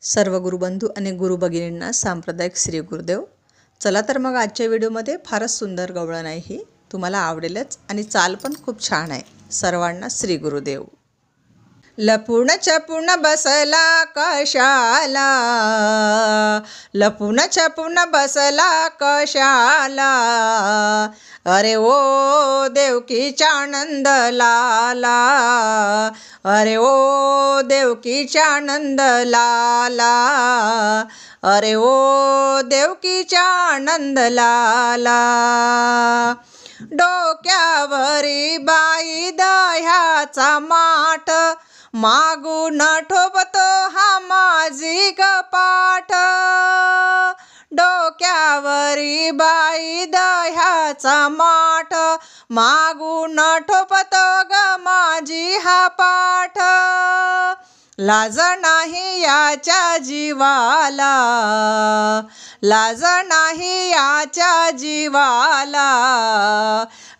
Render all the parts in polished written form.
सर्व गुरुबंधू आणि गुरु भगिनींना सांप्रदायिक श्री गुरुदेव. चला तर मग आजच्या व्हिडिओमध्ये फारच सुंदर गवळण आहे, ही तुम्हाला आवडेलच आणि चाल पण खूप छान आहे. सर्वांना श्री गुरुदेव. लपून छपून बसला कशाला, लपून छपून बसला कशाला, अरे ओ देवकीचा आनंद लाला, अरे ओ देवकीचा आनंद लाला, अरे ओ देवकीचा आनंद लाला. डोक्यावरी बाई दह्याचा माठ, मागून ठोबतो हा माझी कपाट. डोक्यावरी बाई दह्याचा माठ, मागून ठोपतो ग माझी हा पाठ. लाज नाही याच्या जीवाला, लाज नाही याच्या जीवाला,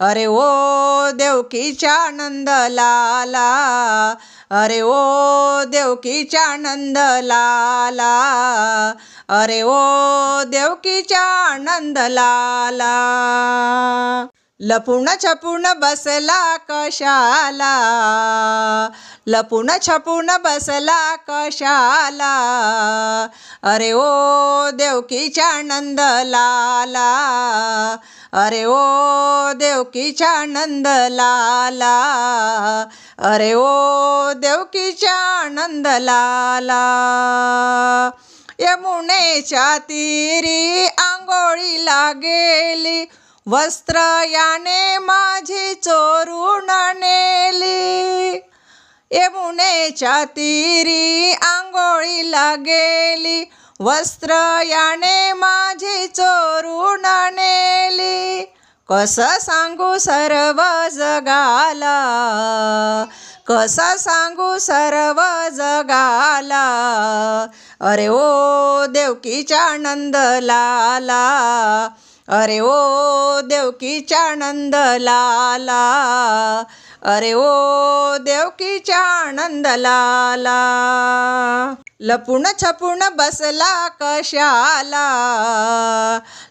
अरे ओ देवकीचा आनंद लाला, अरे ओ देवकीचा आनंद लाला, अरे ओ देवकीचा आनंद लाला. लपून छपून बसला कशाला, लपून छपून बसला कशाला, अरे ओ देवकीचा आनंद लाला, अरे ओ देवकीचा आनंद लाला, अरे ओ देवकीचा आनंद लाला. यमुनेच्या तीरी आंघोळीला गेली, वस्त्र याने माझी चोरून नेली. यमुनेच्या तीरी आंघोळीला गेली, वस्त्र याने माझी चोरून नेली. कसं सांगू सर्व जगाला, कसं सांगू सर्व जगाला, अरे ओ देवकीचा आनंद लाला, अरे ओ देवकीचा आनंद लाला, अरे ओ देवकीचा आनंद लाला. लपून छपून बसला कशाला,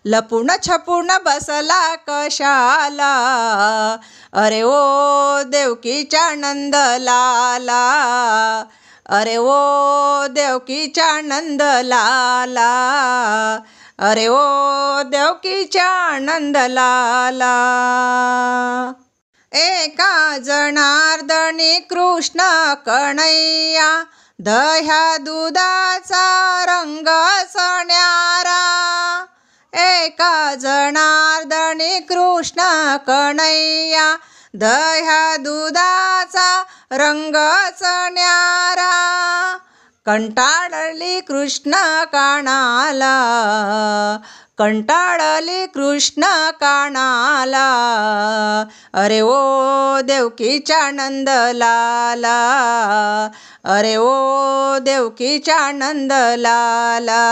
लपून छपून बसला कशाला, अरे ओ देवकीचा आनंद लाला, अरे ओ देवकीचा आनंद लाला, अरे ओ देवकीचा आनंद लाला. एका जनार्दनी कृष्ण कन्हैया, दह्या दुधाचा रंग न्यारा. एका जनार्दनी कृष्ण कन्हैया, दह्या दुधाचा रंग न्यारा. कंटाळली कृष्ण कानाला, कंटाळली कृष्ण कानाला, अरे ओ देवकीचा आनंद लाला, अरे ओ देवकीचा आनंद लाला,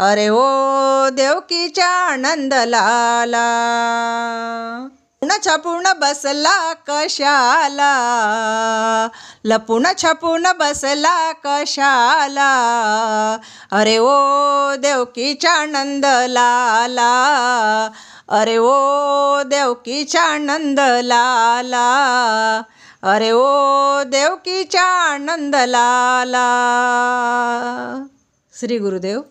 अरे ओ देवकीचा आनंद लाला. लपून छपून बसला कशाला, लपून छपून बसला कशाला, अरे ओ देवकीचा आनंद लाला, अरे ओ देवकीचा आनंद लाला, अरे ओ देवकीचा आनंद लाला. श्री गुरुदेव.